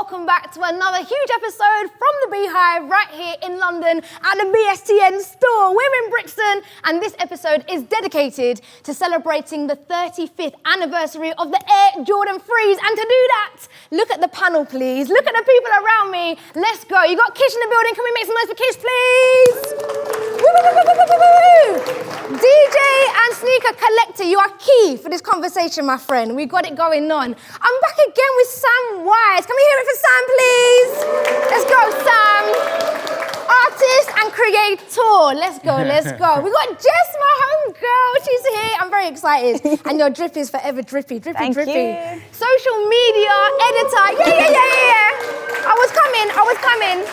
welcome back to another huge episode from the B-Hive right here in London at the BSTN store. We're in Brixton, and this episode is dedicated to celebrating the 35th anniversary of the Air Jordan 3s. And to do that, look at the panel, please. Look at the people around me. Let's go. You got Kish in the building. Can we make some noise for Kish, please? Woo, woo, woo, woo, woo, woo. DJ and sneaker collector, you are key for this conversation, my friend. We got it going on. I'm back again with Sam Wise. Can we hear it for Sam, please? Let's go, Sam. Artist and creator. Let's go, let's go. We got Jess, my homegirl. She's here. I'm very excited. And your drip is forever drippy, drippy, Thank drippy. You. Social media editor. Yeah. I was coming.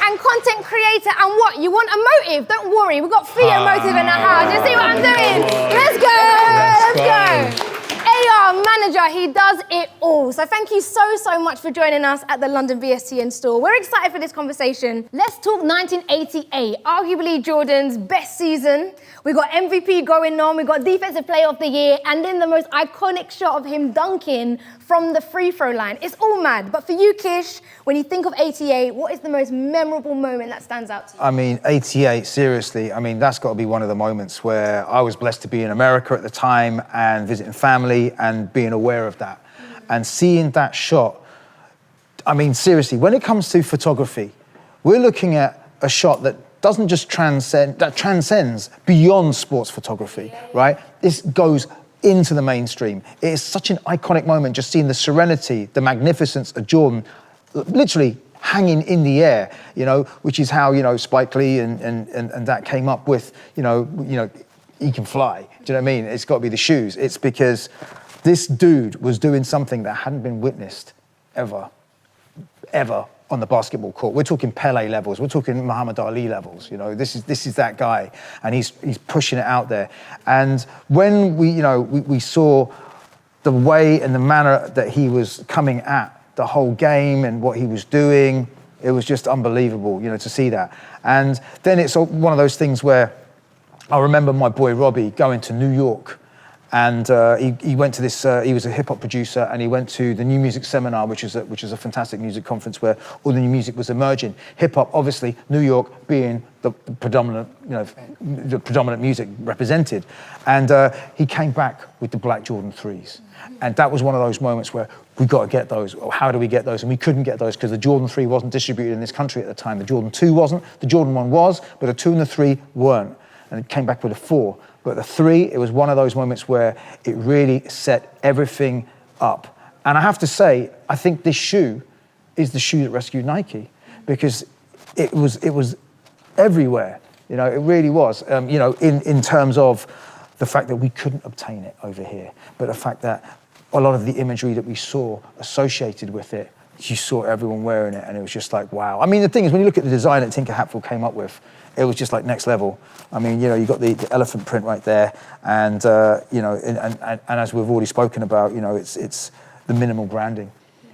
And content creator. And what? You want a motive? Don't worry. We've got Theo motive in the house. You see what I'm doing? Let's go. AR manager, he does it all. So thank you so much for joining us at the London BSTN store. We're excited for this conversation. Let's talk 1988, arguably Jordan's best season. We got MVP going on, we got Defensive Player of the Year, and then the most iconic shot of him dunking from the free throw line. It's all mad. But for you, Kish, when you think of 88, what is the most memorable moment that stands out to you? I mean, 88, seriously, I mean, that's got to be one of the moments where I was blessed to be in America at the time and visiting family and being aware of that. And seeing that shot, I mean, seriously, when it comes to photography, we're looking at a shot that doesn't just transcends beyond sports photography, right? This goes into the mainstream. It is such an iconic moment, just seeing the serenity, the magnificence of Jordan, literally hanging in the air, you know, which is how, you know, Spike Lee and that came up with, you know, he can fly. Do you know what I mean? It's got to be the shoes. It's because this dude was doing something that hadn't been witnessed ever on the basketball court. We're talking Pele levels. We're talking Muhammad Ali levels. You know, this is that guy, and he's pushing it out there. And when we saw the way and the manner that he was coming at the whole game and what he was doing, it was just unbelievable, you know, to see that. And then it's one of those things where I remember my boy Robbie going to New York. And he went to this, he was a hip hop producer, and he went to the New Music Seminar, which is a fantastic music conference where all the new music was emerging. Hip hop, obviously, New York being the predominant, you know, the predominant music represented. And he came back with the Black Jordan 3s. And that was one of those moments where we got to get those. How do we get those? And we couldn't get those because the Jordan 3 wasn't distributed in this country at the time. The Jordan 2 wasn't, the Jordan 1 was, but the 2 and the 3 weren't. And it came back with a 4. But the 3, it was one of those moments where it really set everything up. And I have to say, I think this shoe is the shoe that rescued Nike, because it was everywhere. You know, it really was. You know, in terms of the fact that we couldn't obtain it over here, but the fact that a lot of the imagery that we saw associated with it, you saw everyone wearing it, and it was just like, wow. I mean, the thing is, when you look at the design that Tinker Hatfield came up with, it was just like next level. I mean, you know, you got the elephant print right there, and you know, and as we've already spoken about, you know, it's the minimal branding,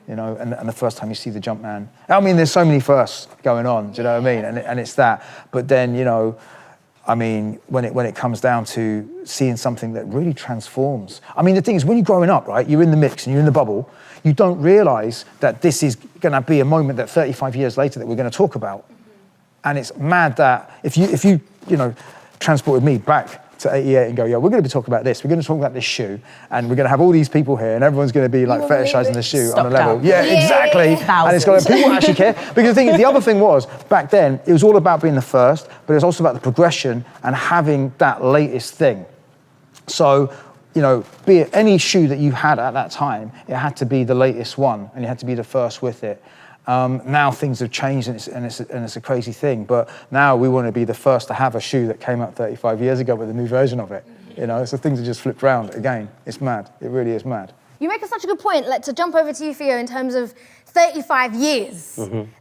you know, and the first time you see the Jumpman. I mean, there's so many firsts going on. Do you know what I mean? And it's that. But then, you know, I mean, when it comes down to seeing something that really transforms. I mean, the thing is, when you're growing up, right, you're in the mix and you're in the bubble. You don't realise that this is going to be a moment that 35 years later that we're going to talk about. And it's mad that if you transported me back to 88 and go, yeah, we're going to be talking about this. We're going to talk about this shoe, and we're going to have all these people here, and everyone's going to be like fetishizing the shoe on a level. Yeah, exactly. And it's got people actually care. Because the thing is, the other thing was, back then, it was all about being the first, but it was also about the progression and having that latest thing. So, you know, be it any shoe that you had at that time, it had to be the latest one, and you had to be the first with it. Now things have changed, and it's a crazy thing. But now we want to be the first to have a shoe that came out 35 years ago with a new version of it. You know, so things have just flipped around again. It's mad. It really is mad. You make such a good point. Like, to jump over to you, Theo, in terms of 35 years.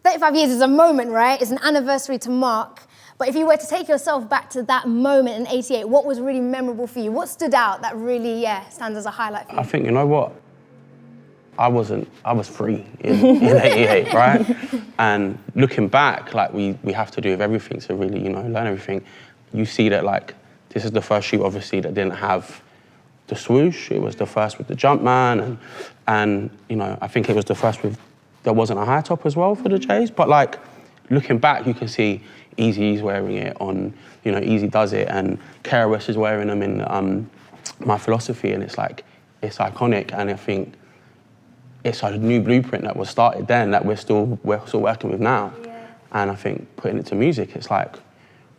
35 years is a moment, right? It's an anniversary to mark. But if you were to take yourself back to that moment in 88, what was really memorable for you? What stood out that really, stands as a highlight for you? I think, you know what? I was free in 88, right? And looking back, like we have to do with everything to really, you know, learn everything. You see that, like, this is the first shoe, obviously, that didn't have the swoosh. It was the first with the Jumpman, and you know, I think it was the first with there wasn't a high top as well for the J's. But like, looking back, you can see Eazy-E's wearing it on, you know, Eazy Does It, and KRS is wearing them in My Philosophy, and it's like, it's iconic, and I think it's a new blueprint that was started then that we're still working with now. Yeah. And I think putting it to music, it's like,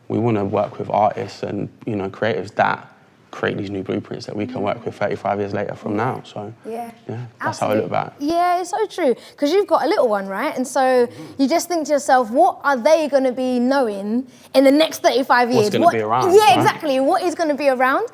we want to work with artists and, you know, creatives that create these new blueprints that we can work with 35 years later from now. So yeah, that's how I look back. Yeah, it's so true. Because you've got a little one, right? And so you just think to yourself, what are they going to be knowing in the next 35 years? What's going to be around? Yeah, right? exactly. What is going to be around?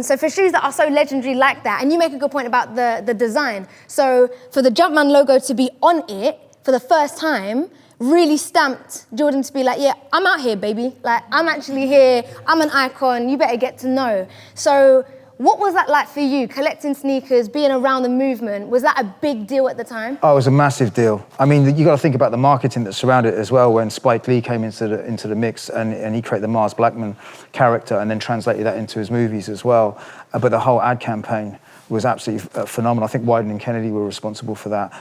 So for shoes that are so legendary like that, and you make a good point about the design. So for the Jumpman logo to be on it for the first time, really stamped Jordan to be like, yeah, I'm out here, baby. Like, I'm actually here. I'm an icon. You better get to know. So what was that like for you, collecting sneakers, being around the movement? Was that a big deal at the time? Oh, it was a massive deal. I mean, you got to think about the marketing that surrounded it as well. When Spike Lee came into the mix and he created the Mars Blackman character and then translated that into his movies as well. But the whole ad campaign was absolutely phenomenal. I think Wyden and Kennedy were responsible for that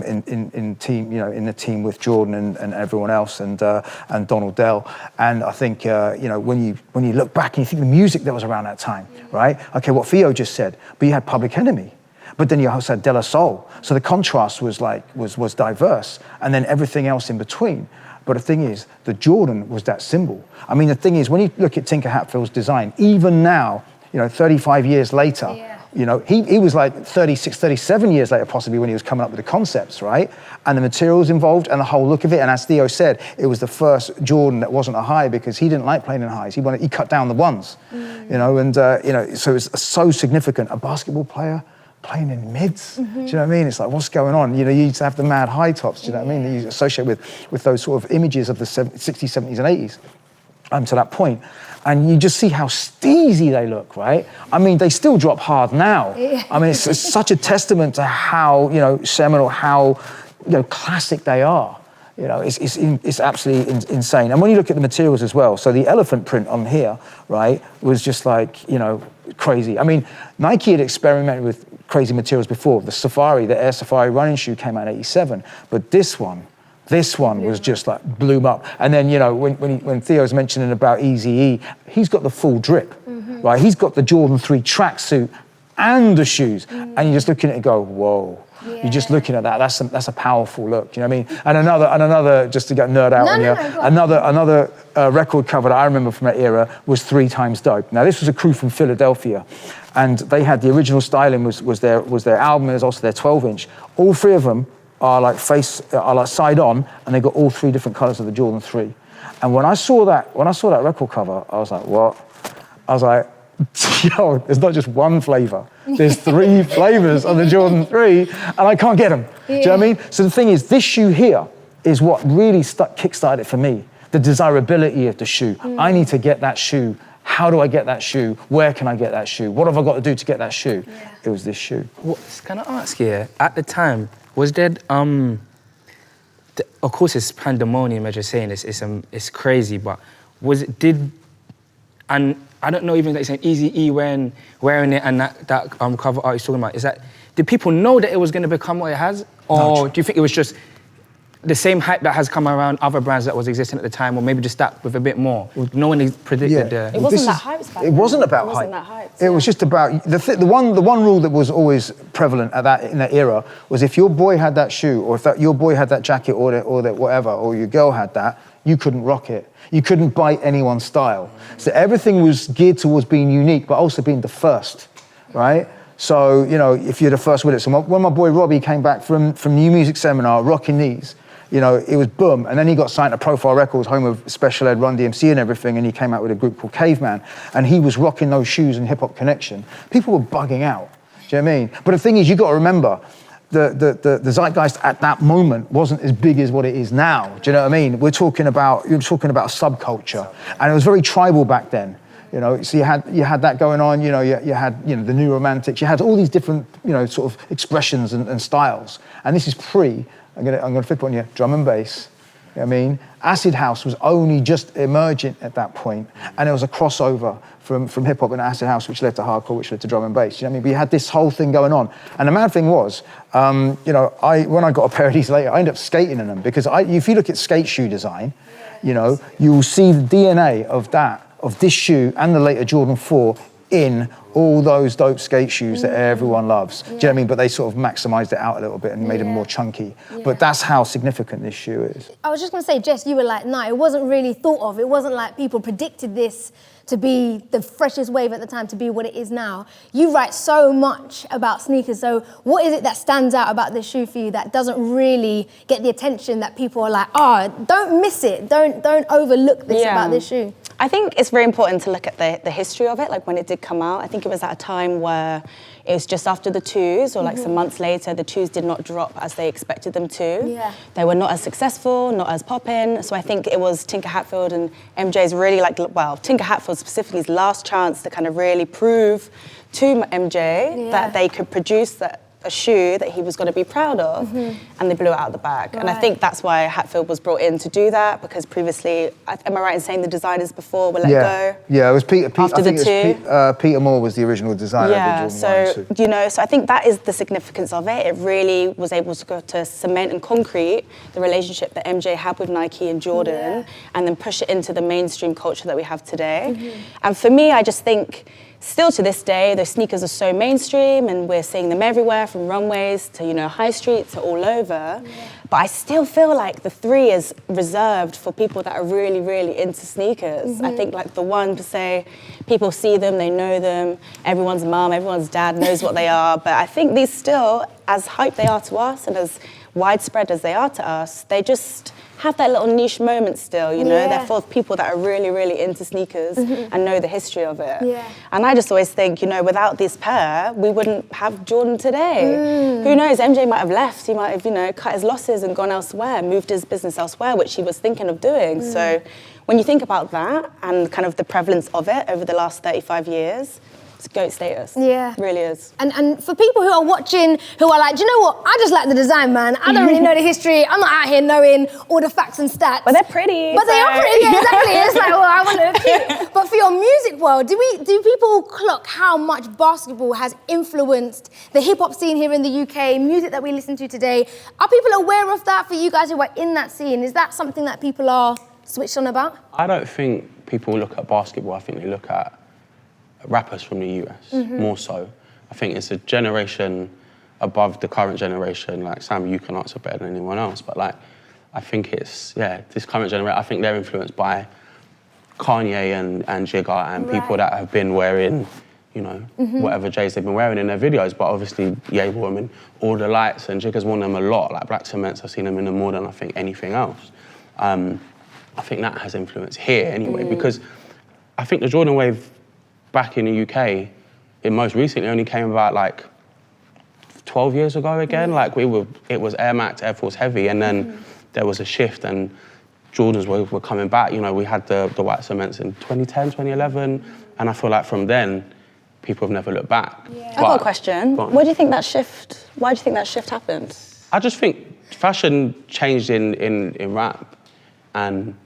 in team, you know, in the team with Jordan and everyone else, and Donald Dell. And I think you know, when you look back and you think the music that was around that time, right? Okay, what Theo just said, but you had Public Enemy, but then you also had De La Soul. So the contrast was was diverse, and then everything else in between. But the thing is, the Jordan was that symbol. I mean, the thing is, when you look at Tinker Hatfield's design, even now, you know, 35 years later. Yeah. You know, he was like 36, 37 years later, possibly, when he was coming up with the concepts, right? And the materials involved and the whole look of it. And as Theo said, it was the first Jordan that wasn't a high because he didn't like playing in highs. He cut down the ones, you know, and, you know, so it's so significant. A basketball player playing in mids, do you know what I mean? It's like, what's going on? You know, you used to have the mad high tops, do you know what I mean? That you associate with those sort of images of the 60s, 70s, and 80s to that point. And you just see how steezy they look, right? I mean, they still drop hard now. Yeah. I mean, it's such a testament to how, you know, seminal, how, you know, classic they are. You know, it's absolutely insane. And when you look at the materials as well, so the elephant print on here, right, was just like, you know, crazy. I mean, Nike had experimented with crazy materials before. The Safari, the Air Safari running shoe came out in '87, but this one was just like blew him up. And then, you know, when Theo's mentioning about Eazy-E, he's got the full drip, right? He's got the Jordan 3 tracksuit and the shoes. And you're just looking at it and go, whoa. Yeah. You're just looking at that. That's a powerful look. You know what I mean? And another just to get nerd out on you. Another record cover that I remember from that era was 3 Times Dope. Now this was a crew from Philadelphia, and they had the original styling was their album. It was also their 12-inch. All 3 of them are like side on, and they got all 3 different colors of the Jordan 3. And when I saw that record cover, I was like, what? I was like, yo, there's not just one flavor. There's 3 flavors of the Jordan 3, and I can't get them. Yeah. Do you know what I mean? So the thing is, this shoe here is what really kickstarted it for me. The desirability of the shoe. I need to get that shoe. How do I get that shoe? Where can I get that shoe? What have I got to do to get that shoe? Yeah. It was this shoe. Can I ask here, at the time, was there, of course it's pandemonium, as you're saying, it's crazy, but and I don't know, even like saying Eazy-E wearing it and that cover art he's talking about, did people know that it was going to become what it has? Or do you think it was just the same hype that has come around other brands that was existing at the time, or maybe just that with a bit more? No one predicted It wasn't that hype. It wasn't about hype. It wasn't that hype. It was just about the one rule that was always prevalent in that era was if your boy had that shoe, or if your boy had that jacket, or that whatever, or your girl had that, you couldn't rock it. You couldn't bite anyone's style. So everything was geared towards being unique, but also being the first, right? So, you know, if you're the first with it. So when my boy Robbie came back from New Music Seminar, rocking these, you know, it was boom. And then he got signed to Profile Records, home of Special Ed, Run DMC and everything, and he came out with a group called Caveman, and he was rocking those shoes in Hip Hop Connection. People were bugging out, do you know what I mean? But the thing is, you got to remember, the zeitgeist at that moment wasn't as big as what it is now. Do you know what I mean? You're talking about a subculture, and it was very tribal back then. You know, so you had that going on. You know, you had the New Romantics. You had all these different sort of expressions and styles. And this is pre. I'm gonna flip on you. Drum and bass, I mean, acid house was only just emerging at that point, and there was a crossover from hip hop and acid house, which led to hardcore, which led to drum and bass. You know what I mean? We had this whole thing going on, and the mad thing was, you know, when I got a pair of these later, I ended up skating in them because if you look at skate shoe design, you know, you will see the DNA of this shoe and the later Jordan 4 in all those dope skate shoes that everyone loves. Do you know what I mean? But they sort of maximized it out a little bit and made them more chunky. But that's how significant this shoe is. I was just gonna say, Jess, you were like, no, it wasn't really thought of. It wasn't like people predicted this to be the freshest wave at the time, to be what it is now. You write so much about sneakers, so what is it that stands out about this shoe for you that doesn't really get the attention that people are like, oh, don't miss it, don't overlook this about this shoe? I think it's very important to look at the history of it, like when it did come out. I think it was at a time where it was just after the twos, or like some months later, the twos did not drop as they expected them to. Yeah. They were not as successful, not as poppin'. So I think it was Tinker Hatfield and MJ's really like, well, Tinker Hatfield specifically's last chance to kind of really prove to MJ that they could produce a shoe that he was going to be proud of, and they blew it out of the bag. Right. And I think that's why Hatfield was brought in to do that, because previously, am I right in saying the designers before were let go? Yeah, it was Peter. After I think the it was Peter Moore was the original designer of the Jordan 1 and 2. You know, so I think that is the significance of it. It really was able to go to cement and concrete the relationship that MJ had with Nike and Jordan, and then push it into the mainstream culture that we have today. And for me, I just think, still to this day, those sneakers are so mainstream and we're seeing them everywhere, from runways to, you know, high street to all over. But I still feel like the 3 is reserved for people that are really, really into sneakers. I think like the 1 per se, people see them, they know them, everyone's mum, everyone's dad knows what they are. But I think these still, as hype they are to us and as widespread as they are to us, they just have that little niche moment still, you know? They're for people that are really, really into sneakers and know the history of it. And I just always think, you know, without this pair, we wouldn't have Jordan today. Who knows, MJ might have left, he might have, you know, cut his losses and gone elsewhere, moved his business elsewhere, which he was thinking of doing. So when you think about that and kind of the prevalence of it over the last 35 years, it's GOAT status. Yeah. It really is. And for people who are watching, who are like, do you know what? I just like the design, man. I don't really know the history. I'm not out here knowing all the facts and stats. But they're pretty. But they are pretty, yeah, exactly. It's like, well, I want to cute. But for your music world, do people clock how much basketball has influenced the hip hop scene here in the UK, music that we listen to today? Are people aware of that for you guys who are in that scene? Is that something that people are switched on about? I don't think people look at basketball. I think they look at rappers from the US more so. I think it's a generation above the current generation. Like, Sam, you can answer better than anyone else, but like, I think it's, this current generation, I think they're influenced by Kanye and Jigga and people that have been wearing, you know, whatever J's they've been wearing in their videos, but obviously Ye wore them in All the Lights, and Jigga's worn them a lot. Like Black Cements, I've seen them in them more than I think anything else. I think that has influence here anyway, because I think the Jordan wave back in the UK, it most recently only came about like 12 years ago again. Like it was Air Max, Air Force Heavy, and then there was a shift and Jordans were coming back. You know, we had the white cements in 2010, 2011, and I feel like from then, people have never looked back. I've got a question. Why do you think that shift happened? I just think fashion changed in rap, and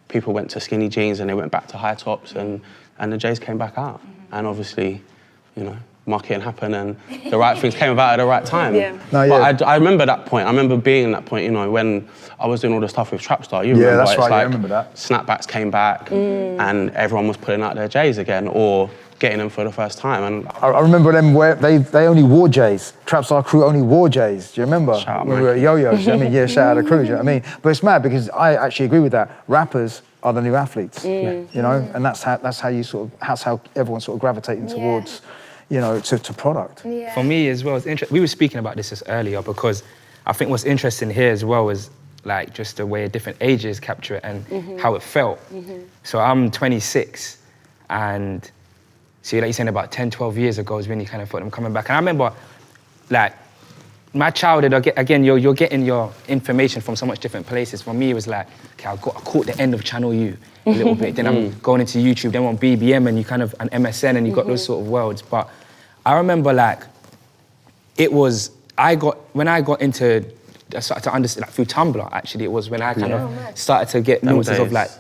people went to skinny jeans and they went back to high tops, and the J's came back out. And obviously, you know, marketing happened and the right things came about at the right time. But I remember that point. I remember being in that point, you know, when I was doing all the stuff with Trapstar. You remember, that's it's right, like, I remember that. Snapbacks came back and everyone was putting out their J's again or getting them for the first time. And I remember them they only wore J's. Trapstar crew only wore J's. Do you remember? Shout out, when we were at Yo-Yo's, you know what I mean? Yeah, shout out the crew, do you know what I mean? But it's mad because I actually agree with that. Rappers are the new athletes, you know, and that's how everyone's sort of gravitating towards, you know, to product. For me as well, it's interesting. We were speaking about this earlier because I think what's interesting here as well is like just the way different ages capture it and how it felt. So I'm 26 and see, like you're saying about 10, 12 years ago is when you kind of felt them coming back. And I remember like my childhood, again, you're getting your information from so much different places. For me, it was like, okay, I caught the end of Channel U a little bit. Then I'm going into YouTube, then on BBM and you kind of, and MSN and you got those sort of worlds. But I remember like, when I got into I started to understand, like through Tumblr, actually, it was when I kind of started to get nuances of like,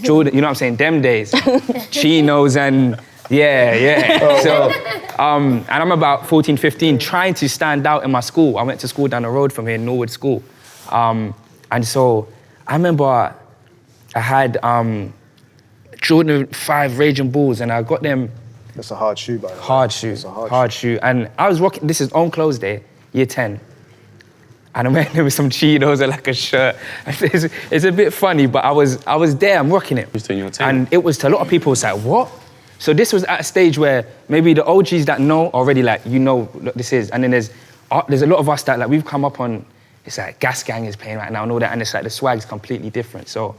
Jordan, you know what I'm saying, them days, chinos and so, and I'm about 14, 15, trying to stand out in my school. I went to school down the road from here, Norwood School. And so I remember I had Jordan 5 Raging Bulls, and I got them. That's a hard shoe, by the way. Hard shoe, hard shoe. And I was rocking, this is on close day, year 10. And I'm wearing them with some chinos and like a shirt. It's a bit funny, but I was there, I'm rocking it. Just doing your thing. And it was, to a lot of people, it's like, what? So this was at a stage where maybe the OGs that know already, like, you know what this is. And then there's a lot of us that, like, we've come up on, it's like Gas Gang is playing right now and all that, and it's like the swag's completely different. So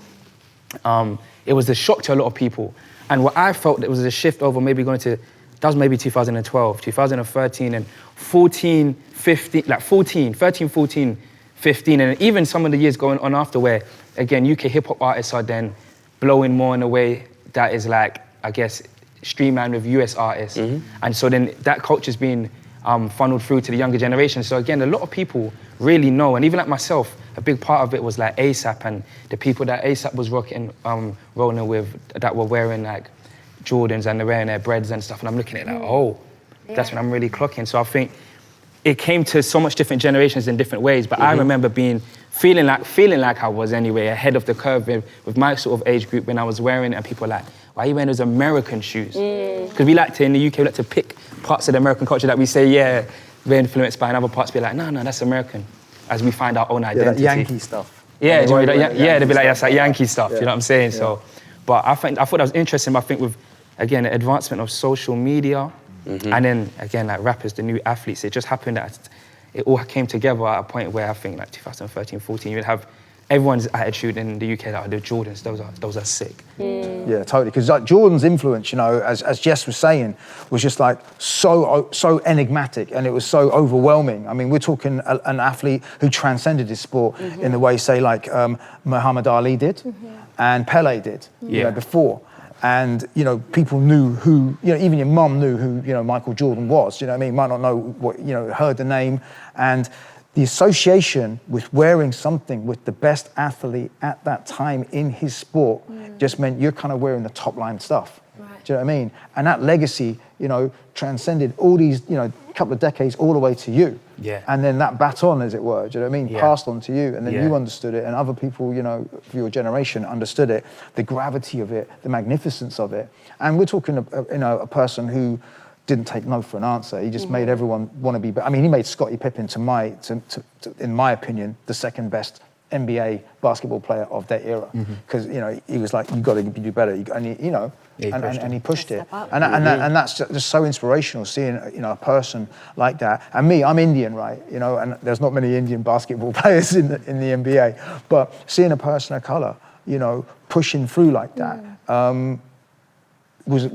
it was a shock to a lot of people. And what I felt, it was a shift over maybe going to, that was maybe 2012, 2013, and 14, 15, like 14, 13, 14, 15, and even some of the years going on after where, again, UK hip-hop artists are then blowing more in a way that is like, I guess, streamlined with US artists. And so then that culture's been funneled through to the younger generation. So again, a lot of people really know, and even like myself, a big part of it was like ASAP and the people that ASAP was rocking, rolling with, that were wearing like Jordans and they're wearing their breads and stuff. And I'm looking at it like, oh, that's when I'm really clocking. So I think it came to so much different generations in different ways. But I remember feeling like I was anyway ahead of the curve with my sort of age group when I was wearing it, and people were like, why are you wearing those American shoes? Because we like to, in the UK, we like to pick parts of the American culture that we say, yeah, we're influenced by, and other parts be like, no, that's American, as we find our own identity. Yeah, that Yankee stuff. Yeah, they'd be like, that's like Yankee stuff, you know what I'm saying? Yeah. So, but I thought that was interesting, but I think with, again, the advancement of social media, and then, again, like rappers, the new athletes, it just happened that it all came together at a point where I think like 2013, 14, you'd have everyone's attitude in the UK, like, the Jordans, those are sick. Yeah, totally. Because like Jordan's influence, you know, as Jess was saying, was just like so enigmatic, and it was so overwhelming. I mean, we're talking an athlete who transcended his sport in the way, say, like Muhammad Ali did, and Pele did, you know, before. And, you know, people knew who, you know, even your mum knew who, you know, Michael Jordan was, you know what I mean? Might not know what, you know, heard the name. And the association with wearing something with the best athlete at that time in his sport just meant you're kind of wearing the top line stuff. Right. Do you know what I mean? And that legacy, you know, transcended all these, you know, couple of decades all the way to you. Yeah. And then that baton, as it were, do you know what I mean? Yeah. Passed on to you, and then you understood it, and other people, you know, of your generation understood it, the gravity of it, the magnificence of it. And we're talking, you know, a person who didn't take no for an answer. He just made everyone want to be better. I mean, he made Scottie Pippen, in my opinion, the second best NBA basketball player of that era. Because, you know, he was like, you got to do better. And he, you know, and he pushed it. And that's just so inspirational, seeing, you know, a person like that. And me, I'm Indian, right? You know, and there's not many Indian basketball players in the NBA. But seeing a person of color, you know, pushing through like that, was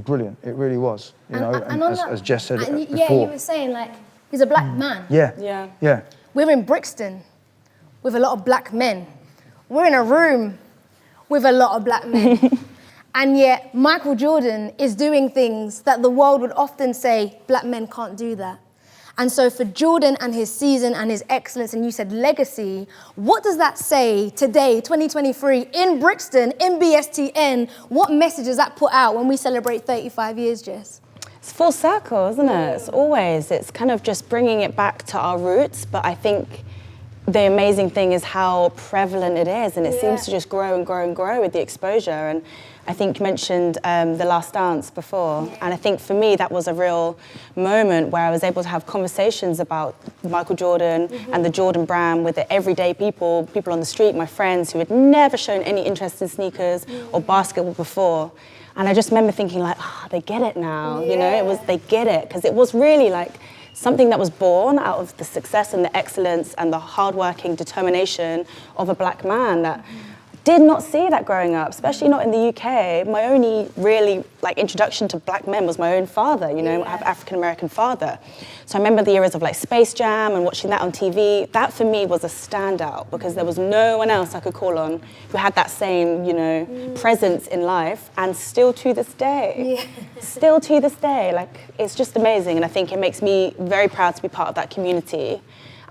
brilliant. It really was, you know, and as Jess said before. Yeah, you were saying, like, he's a black man. Yeah. We're in Brixton with a lot of black men. We're in a room with a lot of black men. And yet Michael Jordan is doing things that the world would often say, black men can't do that. And so for Jordan and his season and his excellence, and you said legacy, what does that say today, 2023, in Brixton, in BSTN? What message does that put out when we celebrate 35 years, Jess? It's full circle, isn't it? It's kind of just bringing it back to our roots, but I think the amazing thing is how prevalent it is, and it seems to just grow and grow and grow with the exposure. And I think you mentioned The Last Dance before, and I think for me that was a real moment where I was able to have conversations about Michael Jordan and the Jordan brand with the everyday people on the street, my friends who had never shown any interest in sneakers or basketball before. And I just remember thinking like, they get it now, you know, they get it, because it was really like something that was born out of the success and the excellence and the hardworking determination of a black man that did not see that growing up, especially not in the UK. My only really like introduction to black men was my own father, you know, I have an African-American father. So I remember the eras of like Space Jam and watching that on TV. That for me was a standout because there was no one else I could call on who had that same, you know, presence in life, and still to this day, like it's just amazing. And I think it makes me very proud to be part of that community.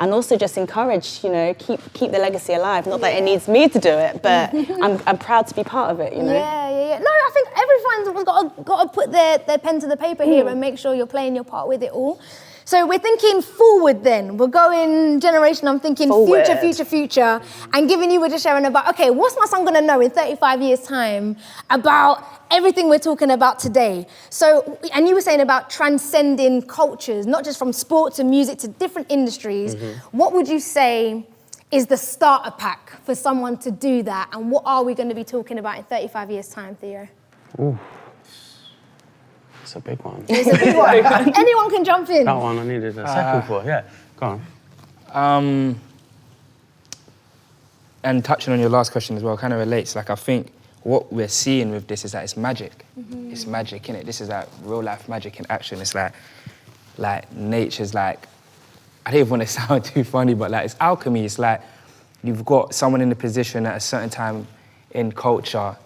and also just encourage, keep the legacy alive. Not that it needs me to do it, but I'm proud to be part of it, Yeah. No, I think everyone's got to put their pen to the paper here and make sure you're playing your part with it all. So we're thinking forward then. We're going generation, I'm thinking forward. future, and giving you a just sharing about, okay, what's my son gonna know in 35 years' time about everything we're talking about today? So, and you were saying about transcending cultures, not just from sport to music to different industries. What would you say is the starter pack for someone to do that? And what are we gonna be talking about in 35 years' time, Theo? Ooh. It's a big one. It's a big one. Anyone can jump in. That one I needed a second for, yeah. Go on. And touching on your last question as well, kind of relates. Like, I think what we're seeing with this is that it's magic. It's magic, innit? This is like real life magic in action. It's like nature's like, I don't even want to sound too funny, but like it's alchemy. It's like you've got someone in a position at a certain time in culture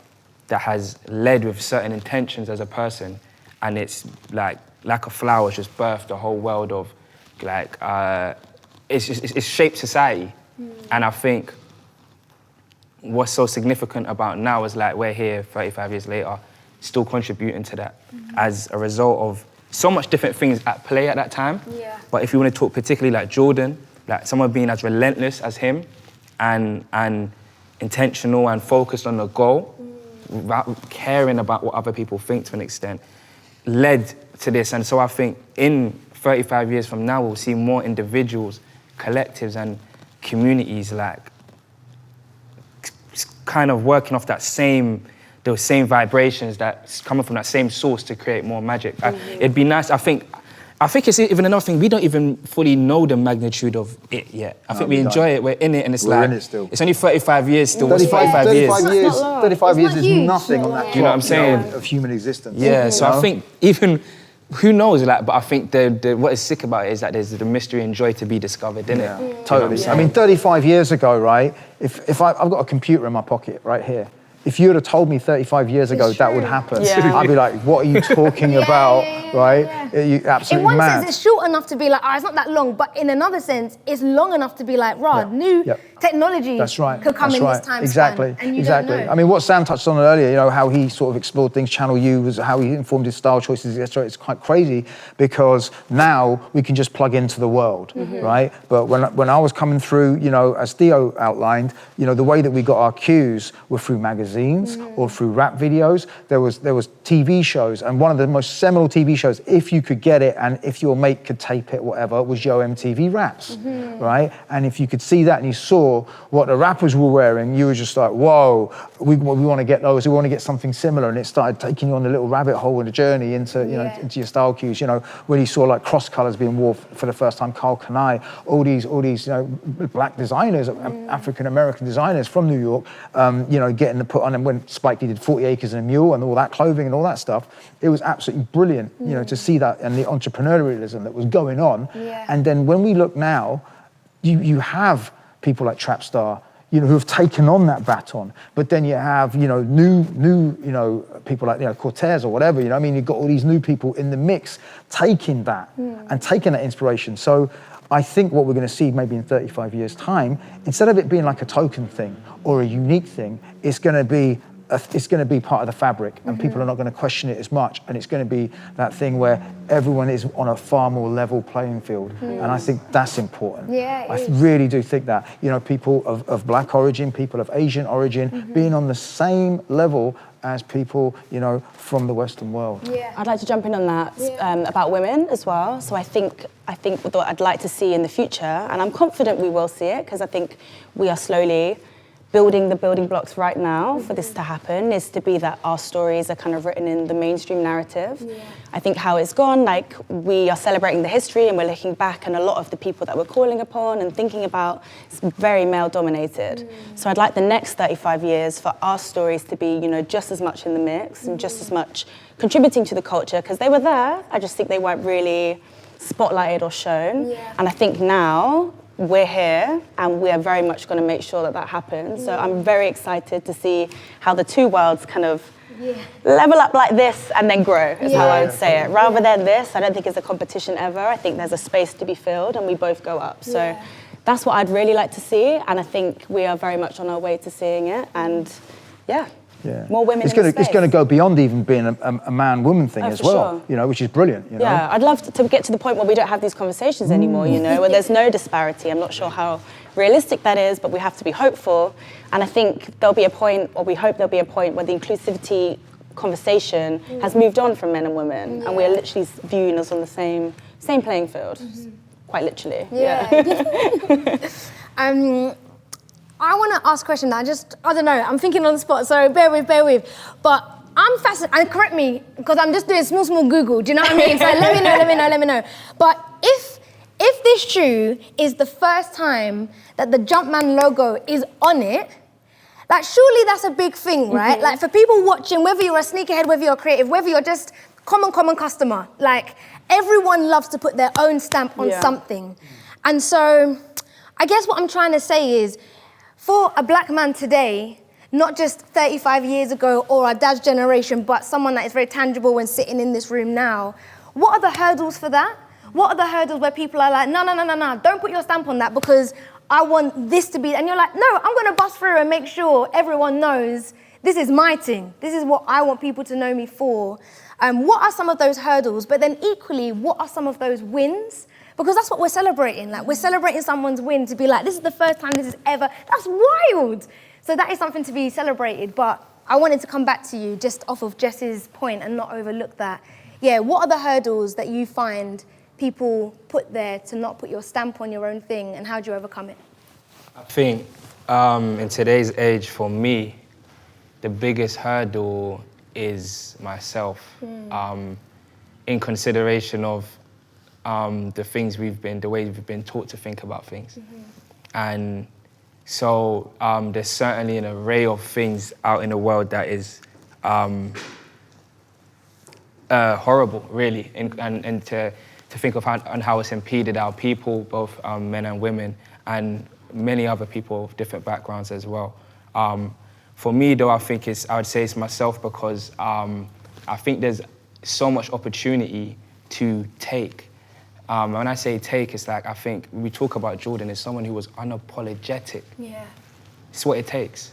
that has led with certain intentions as a person, and it's like a flower just birthed a whole world of like, it's shaped society. And I think what's so significant about now is like we're here 35 years later, still contributing to that as a result of so much different things at play at that time. Yeah. But if you want to talk particularly like Jordan, like someone being as relentless as him and intentional and focused on the goal, without caring about what other people think to an extent, led to this. And so I think in 35 years from now, we'll see more individuals, collectives and communities like kind of working off those same vibrations that's coming from that same source to create more magic. It'd be nice, I think it's even another thing, we don't even fully know the magnitude of it yet. I think we enjoy it, we're in it, and it's We're in it still. it's only 35 years still. What's 35 years? 35 years It's not is huge. nothing on that You know what I'm clock, saying? of human existence. Yeah, so I think even, who knows, like, but I think what is sick about it is that there's the mystery and joy to be discovered, isn't it? Totally. I mean, 35 years ago, right, if I've got a computer in my pocket right here, if you would have told me 35 years ago that would happen, Yeah. I'd be like, what are you talking about, right? You're In absolutely one mad. sense, it's short enough to be like, it's not that long, but in another sense, it's long enough to be like, new technology That's right. could come That's in right. this time Exactly. span, and you exactly. don't know. I mean, what Sam touched on earlier, how he sort of explored things, Channel U, was how he informed his style choices, etc. It's quite crazy because now we can just plug into the world, right? But when I was coming through, as Theo outlined, the way that we got our cues were through magazines or through rap videos. There was TV shows, and one of the most seminal TV shows, if you could get it and if your mate could tape it, whatever, was Yo MTV Raps, right? And if you could see that and you saw what the rappers were wearing, you were just like, whoa, we want to get those, we want to get something similar. And it started taking you on a little rabbit hole and a journey into, into your style cues. When you saw like cross colors being worn for the first time, Carl Kanai, all these black designers, African American designers from New York, getting the put on. And when Spike Lee did 40 Acres and a Mule and all that clothing and all that stuff, it was absolutely brilliant, to see that and the entrepreneurialism that was going on. Yeah. And then when we look now, you have people like Trapstar, who have taken on that baton. But then you have, new, people like, Cortez or whatever, you've got all these new people in the mix taking that and taking that inspiration. So I think what we're going to see maybe in 35 years' time, instead of it being like a token thing or a unique thing, it's going to be part of the fabric, and people are not going to question it as much, and it's going to be that thing where everyone is on a far more level playing field, and I think that's important. Yeah, I really do think that, people of black origin, people of Asian origin, being on the same level as people, from the Western world. Yeah. I'd like to jump in on that about women as well. So I think what I'd like to see in the future, and I'm confident we will see it, because I think we are slowly building the building blocks right now for this to happen, is to be that our stories are kind of written in the mainstream narrative. Yeah. I think how it's gone, like we are celebrating the history and we're looking back, and a lot of the people that we're calling upon and thinking about is very male dominated. So I'd like the next 35 years for our stories to be, just as much in the mix and just as much contributing to the culture, because they were there. I just think they weren't really spotlighted or shown. Yeah. And I think now we're here and we are very much going to make sure that happens. So I'm very excited to see how the two worlds kind of level up like this and then grow, is how I would say it. Rather than this, I don't think it's a competition ever. I think there's a space to be filled and we both go up. So that's what I'd really like to see, and I think we are very much on our way to seeing it, and yeah. More women it's in the It's going to go beyond even being a man-woman thing as well, sure. Which is brilliant. Yeah, I'd love to get to the point where we don't have these conversations anymore, where there's no disparity. I'm not sure how realistic that is, but we have to be hopeful. And I think there'll be a point, or we hope there'll be a point, where the inclusivity conversation has moved on from men and women, and we're literally viewing us on the same playing field, quite literally. I want to ask a question that I don't know, I'm thinking on the spot, so bear with. But I'm fascinated, and correct me, because I'm just doing small Google, do you know what I mean? So let me know. But if this shoe is the first time that the Jumpman logo is on it, like surely that's a big thing, right? Like for people watching, whether you're a sneakerhead, whether you're creative, whether you're just common customer, like everyone loves to put their own stamp on something. And so I guess what I'm trying to say is, for a black man today, not just 35 years ago or our dad's generation, but someone that is very tangible when sitting in this room now, what are the hurdles for that? What are the hurdles where people are like, no, don't put your stamp on that because I want this to be, and you're like, no, I'm going to bust through and make sure everyone knows this is my thing. This is what I want people to know me for. What are some of those hurdles? But then equally, what are some of those wins? Because that's what we're celebrating. Like, we're celebrating someone's win to be like, this is the first time this is ever, that's wild. So that is something to be celebrated. But I wanted to come back to you just off of Jess's point and not overlook that. Yeah, what are the hurdles that you find people put there to not put your stamp on your own thing, and how do you overcome it? I think in today's age, for me, the biggest hurdle is myself. In consideration of the way we've been taught to think about things. And so there's certainly an array of things out in the world that is horrible, really, and to think of how it's impeded our people, both men and women, and many other people of different backgrounds as well. For me, though, I would say it's myself, because I think there's so much opportunity to take. When I say take, it's like, I think when we talk about Jordan as someone who was unapologetic. Yeah. It's what it takes.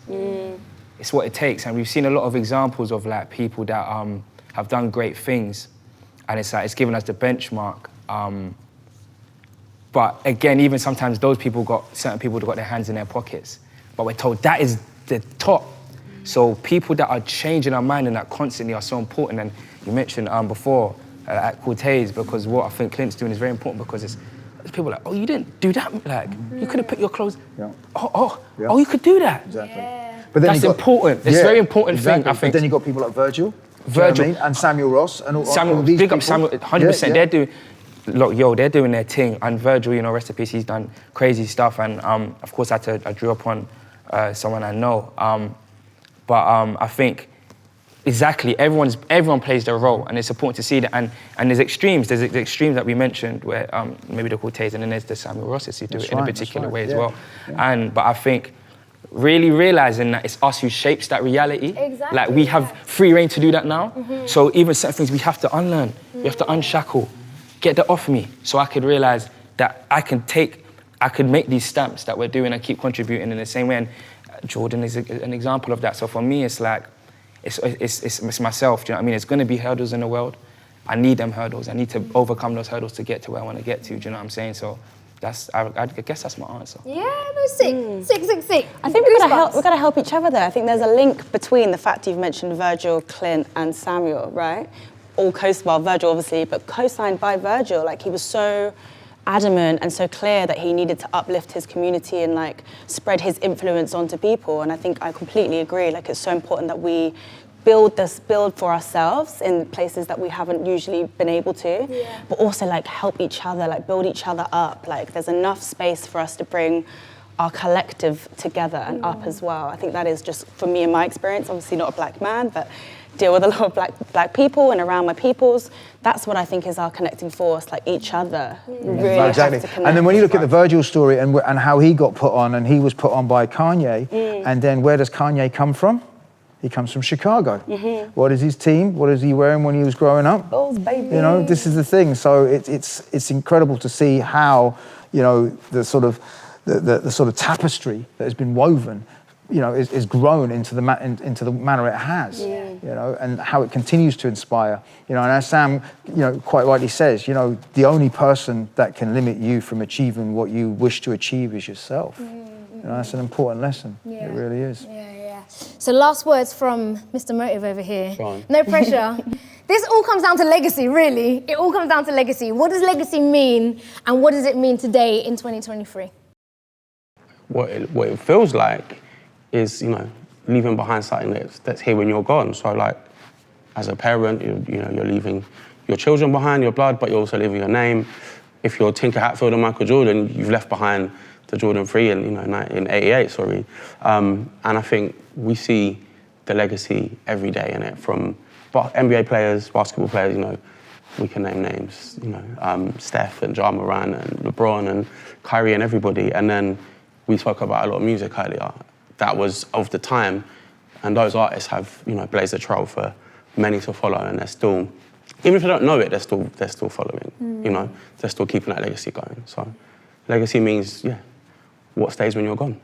It's what it takes. And we've seen a lot of examples of like people that have done great things, and it's like, it's given us the benchmark. But again, even sometimes certain people got their hands in their pockets, but we're told that is the top. So people that are changing our mind and that constantly are so important. And you mentioned before, at Cortez, because what I think Clint's doing is very important, because it's people like, oh, you didn't do that, like, you could have put your clothes, oh, you could do that. Exactly. Yeah. But then that's important. It's a very important thing, I think. But then you've got people like Virgil, you know what I mean? And Samuel Ross, and all these big people. up Samuel, 100%. They're doing, look, they're doing their thing. And Virgil, rest in peace, he's done crazy stuff. And of course, I drew upon someone I know. But I think, exactly, everyone plays their role, and it's important to see that. And there's extremes. There's the extremes that we mentioned, where maybe the Cortez, and then there's the Samuel Rosses who do it in a particular way as well. Yeah. But I think really realizing that it's us who shapes that reality. Exactly. Like, we have free reign to do that now. So even certain things we have to unlearn. We have to unshackle, get that off me, so I could realize that I could make these stamps that we're doing and keep contributing in the same way. And Jordan is an example of that. So for me, it's like, it's myself, do you know what I mean? There's going to be hurdles in the world. I need them hurdles. I need to overcome those hurdles to get to where I want to get to, do you know what I'm saying? So I guess that's my answer. Yeah, no, sick. I think we've got to help each other there. I think there's a link between the fact you've mentioned Virgil, Clint, and Samuel, right? All Virgil obviously, but co-signed by Virgil. Like, he was so adamant and so clear that he needed to uplift his community and like spread his influence onto people. And I think I completely agree. Like, it's so important that we build for ourselves in places that we haven't usually been able to, but also like help each other, like build each other up. Like, there's enough space for us to bring our collective together and up as well. I think that is just, for me, in my experience, obviously not a black man, but deal with a lot of black people and around my peoples. That's what I think is our connecting force, like each other. Really exactly. have to connect. And then when you look at the Virgil story and how he got put on, and he was put on by Kanye, and then where does Kanye come from? He comes from Chicago. What is his team? What is he wearing when he was growing up? Bulls, baby. This is the thing. So it's incredible to see how, the sort of the sort of tapestry that has been woven, is grown into the manner it has, and how it continues to inspire, and as Sam, quite rightly says, the only person that can limit you from achieving what you wish to achieve is yourself. That's an important lesson. Yeah. It really is. Yeah. So last words from Mr. Motive over here. Go on. No pressure. This all comes down to legacy, really. It all comes down to legacy. What does legacy mean, and what does it mean today in 2023? What it feels like is, leaving behind something that's here when you're gone. So like, as a parent, you're leaving your children behind, your blood, but you're also leaving your name. If you're Tinker Hatfield and Michael Jordan, you've left behind the Jordan 3 in 88, And I think we see the legacy every day in it, from NBA players, basketball players, we can name names, Steph and Ja Morant and LeBron and Kyrie and everybody. And then we spoke about a lot of music earlier. That was of the time, and those artists have, blazed a trail for many to follow, and they're still, even if they don't know it, they're still following, they're still keeping that legacy going. So legacy means, what stays when you're gone.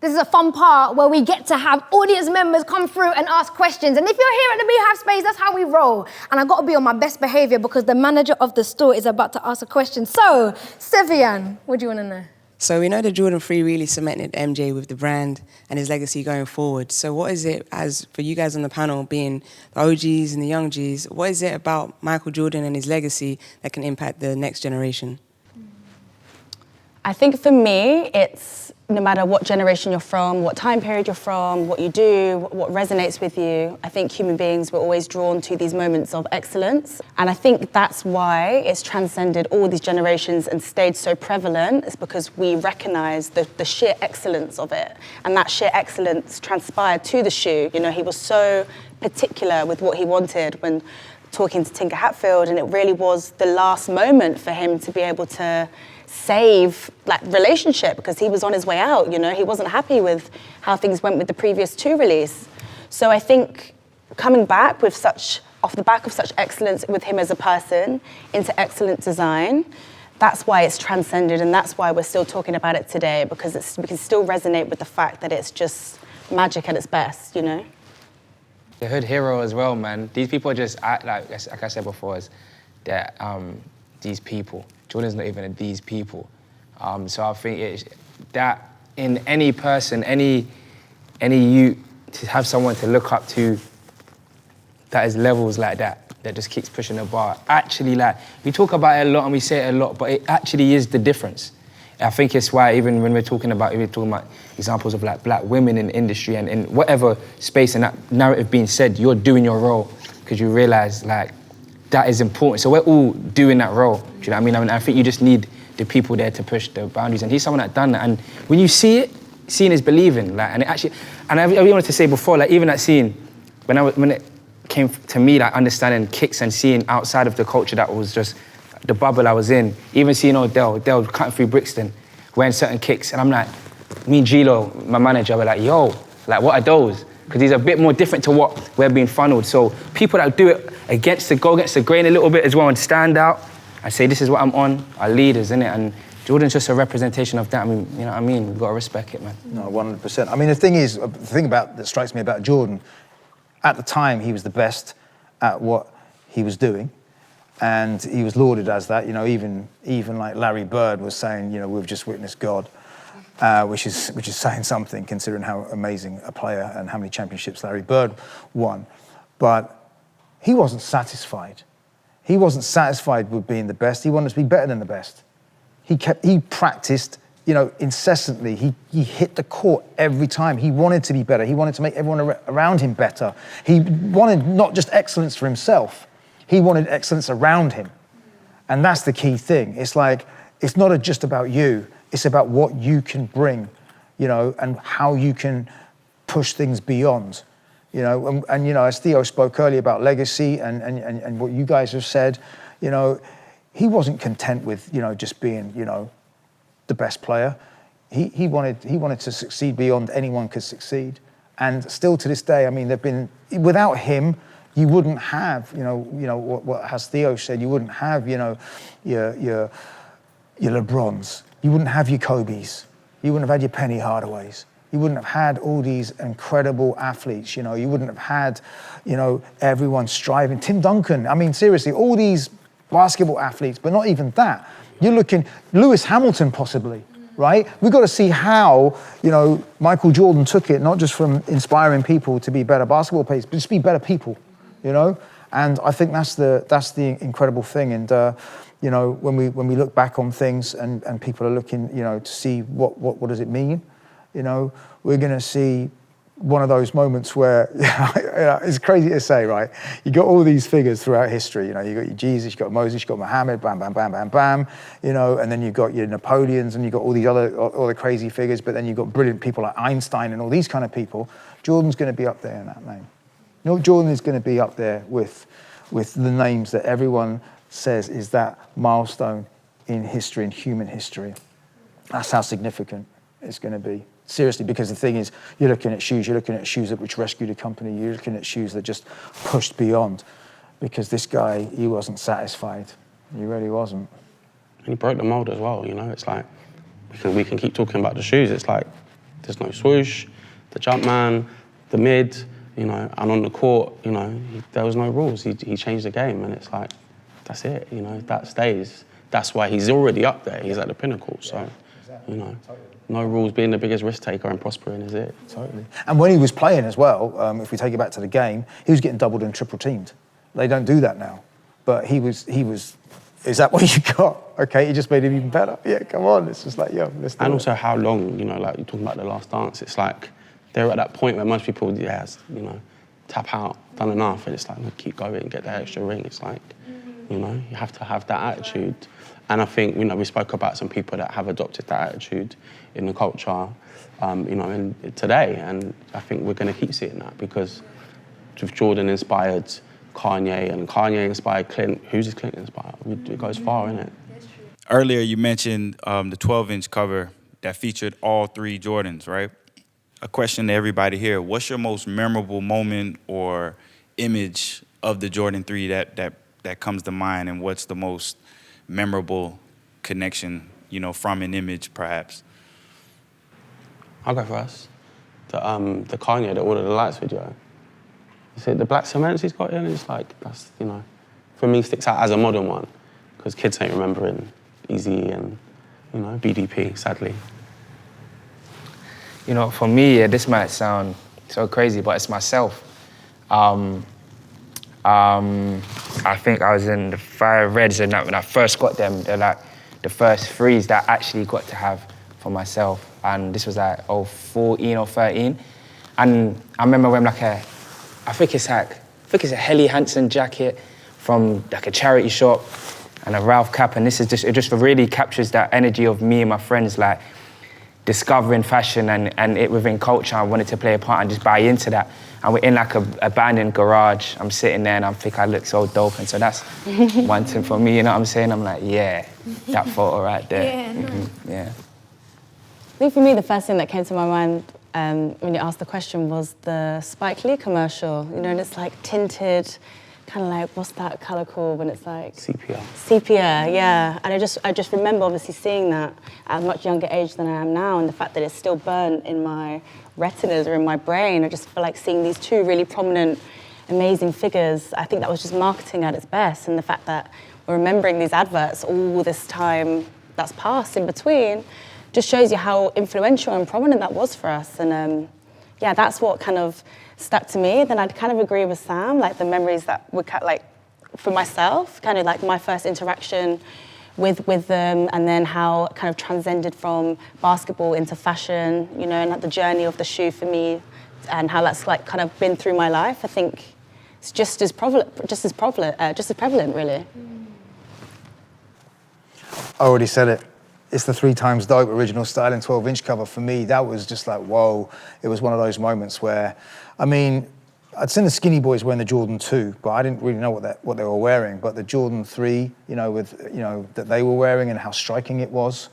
This is a fun part where we get to have audience members come through and ask questions. And if you're here at the B-Hive space, that's how we roll. And I've got to be on my best behavior because the manager of the store is about to ask a question. So, Sevian, what do you want to know? So we know the Jordan 3 really cemented MJ with the brand and his legacy going forward. So what is it, as for you guys on the panel, being the OGs and the young Gs, what is it about Michael Jordan and his legacy that can impact the next generation? I think for me, it's no matter what generation you're from, what time period you're from, what you do, what resonates with you, I think human beings were always drawn to these moments of excellence. And I think that's why it's transcended all these generations and stayed so prevalent, is because we recognize the sheer excellence of it. And that sheer excellence transpired to the shoe. He was so particular with what he wanted when talking to Tinker Hatfield, and it really was the last moment for him to be able to save that relationship, because he was on his way out, he wasn't happy with how things went with the previous 2 release. So I think coming back with off the back of such excellence with him as a person into excellent design, that's why it's transcended, and that's why we're still talking about it today, because we can still resonate with the fact that it's just magic at its best, The hood hero as well, man. These people are just, like I said before, they're these people. Jordan's not even these people. So I think it's that in any person, any youth, to have someone to look up to that is levels like that just keeps pushing the bar. Actually, we talk about it a lot and we say it a lot, but it actually is the difference. I think it's why even when we're talking about examples of black women in the industry and in whatever space and that narrative being said, you're doing your role because you realize that is important. So we're all doing that role. Do you know what I mean? I think you just need the people there to push the boundaries. And he's someone that done that. And when you see it, seeing is believing. And it actually, and I really wanted to say before, even that scene, when it came to me, understanding kicks and seeing outside of the culture that was just the bubble I was in, even seeing Odell cutting through Brixton, wearing certain kicks. And I'm like, me and G-Lo, my manager, were like, yo, what are those? Because he's a bit more different to what we're being funneled. So people that do it go against the grain a little bit as well and stand out and say, this is what I'm on, are leaders, innit? And Jordan's just a representation of that. I mean, you know what I mean? We've got to respect it, man. No, 100%. I mean, the thing that strikes me about Jordan, at the time, he was the best at what he was doing. And he was lauded as that, even like Larry Bird was saying, we've just witnessed God. Which is saying something, considering how amazing a player and how many championships Larry Bird won. But he wasn't satisfied. He wasn't satisfied with being the best. He wanted to be better than the best. He practiced, incessantly. He hit the court every time. He wanted to be better. He wanted to make everyone around him better. He wanted not just excellence for himself. He wanted excellence around him. And that's the key thing. It's it's not just about you. It's about what you can bring, and how you can push things beyond, And as Theo spoke earlier about legacy and what you guys have said, he wasn't content with, just being, the best player. He wanted to succeed beyond anyone could succeed. And still to this day, I mean, without him, you wouldn't have, what as Theo said, you wouldn't have, your LeBrons. you wouldn't have your Kobes. You wouldn't have had your Penny Hardaways. You wouldn't have had all these incredible athletes, you know. You wouldn't have had, you know, everyone striving. Tim Duncan, I mean, seriously, all these basketball athletes, but not even that. You're looking, Lewis Hamilton possibly, right? We've got to see how, you know, Michael Jordan took it, not just from inspiring people to be better basketball players, but just be better people, you know? And I think that's the incredible thing. And, you know, when we look back on things and people are looking, you know, to see what does it mean, you know, we're going to see one of those moments where, it's crazy to say, right? You got all these figures throughout history. You know, you got your Jesus, you got Moses, you got Muhammad, bam, bam, bam, bam, bam. You know, and then you got your Napoleons, and you got all these all the crazy figures. But then you got brilliant people like Einstein and all these kind of people. Jordan's going to be up there in that name. You know, Jordan is going to be up there with the names that everyone says is that milestone in history, in human history. That's how significant it's going to be. Seriously, because the thing is, you're looking at shoes that which rescued a company, you're looking at shoes that just pushed beyond, because this guy, he wasn't satisfied. He really wasn't. And he broke the mold as well, you know. It's like, we can keep talking about the shoes. It's like, there's no swoosh, the jump man, the mid, you know, and on the court, you know, there was no rules. He changed the game, and it's like, that's it, you know, that stays. That's why he's already up there. He's at the pinnacle, so, you know. No rules, being the biggest risk taker and prospering is it. Totally. And when he was playing as well, if we take it back to the game, he was getting doubled and triple teamed. They don't do that now. But he was, is that what you got? Okay, he just made him even better. Yeah, come on. It's just like, yo, let's do it. And also how long, you know, like you're talking about The Last Dance, it's like they're at that point where most people, you know, tap out, done enough, and it's like, we'll keep going and get that extra ring. It's like, you know, you have to have that attitude. And I think, you know, we spoke about some people that have adopted that attitude in the culture, you know, today. And I think we're going to keep seeing that, because with Jordan inspired Kanye and Kanye inspired Clint, who's Clint inspired? It goes far, innit? Earlier you mentioned the 12-inch cover that featured all three Jordans, right? A question to everybody here, what's your most memorable moment or image of the Jordan 3 that comes to mind, and what's the most memorable connection, you know, from an image, perhaps? I'll go first. The Kanye, the All of the Lights video. You see the black cements he's got in, it's like, that's, you know, for me sticks out as a modern one, because kids ain't remembering Easy and, you know, BDP, sadly. You know, for me, yeah, this might sound so crazy, but it's myself. I think I was in the Fire Reds, and when I first got them, they're like the first threes that I actually got to have for myself. And this was like 14 or 13. And I remember wearing like I think it's a Helly Hansen jacket from like a charity shop and a Ralph cap. And it just really captures that energy of me and my friends, like discovering fashion and it within culture. I wanted to play a part and just buy into that. And we're in like a abandoned garage. I'm sitting there and I think I look so dope. And so that's one thing for me, you know what I'm saying? I'm like, yeah, that photo right there. Yeah, nice. Yeah. I think for me, the first thing that came to my mind when you asked the question was the Spike Lee commercial. You know, and it's like tinted, kind of like, what's that colour called when it's like? Sepia. Sepia, yeah. And I just remember obviously seeing that at a much younger age than I am now, and the fact that it's still burnt in my retinas or in my brain. I just feel like seeing these two really prominent, amazing figures. I think that was just marketing at its best, and the fact that we're remembering these adverts all this time that's passed in between just shows you how influential and prominent that was for us. And yeah, that's what kind of stuck to me. Then I'd kind of agree with Sam, like the memories that were like, for myself, kind of like my first interaction with them, and then how it kind of transcended from basketball into fashion, you know, and like the journey of the shoe for me, and how that's like kind of been through my life. I think it's just as prevalent, really. I already said it. It's the 3 times dope original styling 12-inch cover. For me, that was just like, whoa. It was one of those moments where, I mean, I'd seen the Skinny Boys wearing the Jordan 2, but I didn't really know what they were wearing. But the Jordan 3, you know, that they were wearing and how striking it was,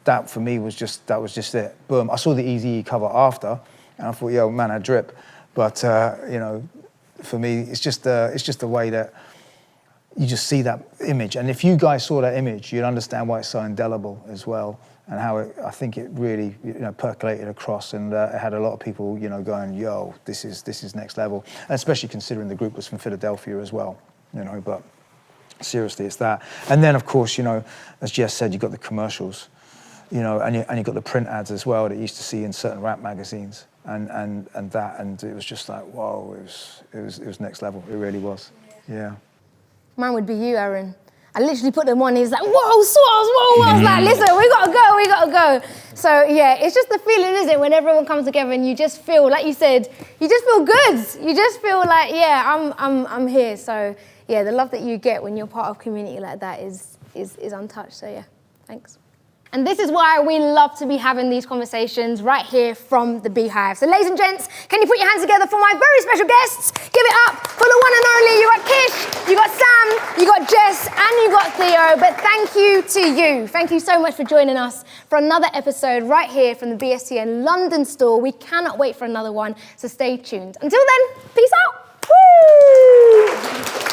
that for me was just it. Boom. I saw the Eazy-E cover after, and I thought, yo, man, I drip. But you know, for me, it's just the way that, you just see that image. And if you guys saw that image, you'd understand why it's so indelible as well, and how I think it really, percolated across, and it had a lot of people, going, yo, this is next level. And especially considering the group was from Philadelphia as well, but seriously, it's that. And then, of course, as Jess said, you've got the commercials, and you've got the print ads as well that you used to see in certain rap magazines, and it was just like, whoa, it was next level. It really was, yeah. Mine would be you, Aaron. I literally put them on. He's like, whoa, Swarzy, whoa. I was like, listen, we gotta go. So yeah, it's just the feeling, isn't it, when everyone comes together and you just feel, like you said, you just feel good. You just feel like, yeah, I'm here. So yeah, the love that you get when you're part of a community like that is untouched. So yeah, thanks. And this is why we love to be having these conversations right here from the B-Hive. So ladies and gents, can you put your hands together for my very special guests? Give it up for the one and only. You got Kish, you got Sam, you got Jess, and you got Theo. But thank you to you. Thank you so much for joining us for another episode right here from the BSTN London store. We cannot wait for another one, so stay tuned. Until then, peace out. Woo!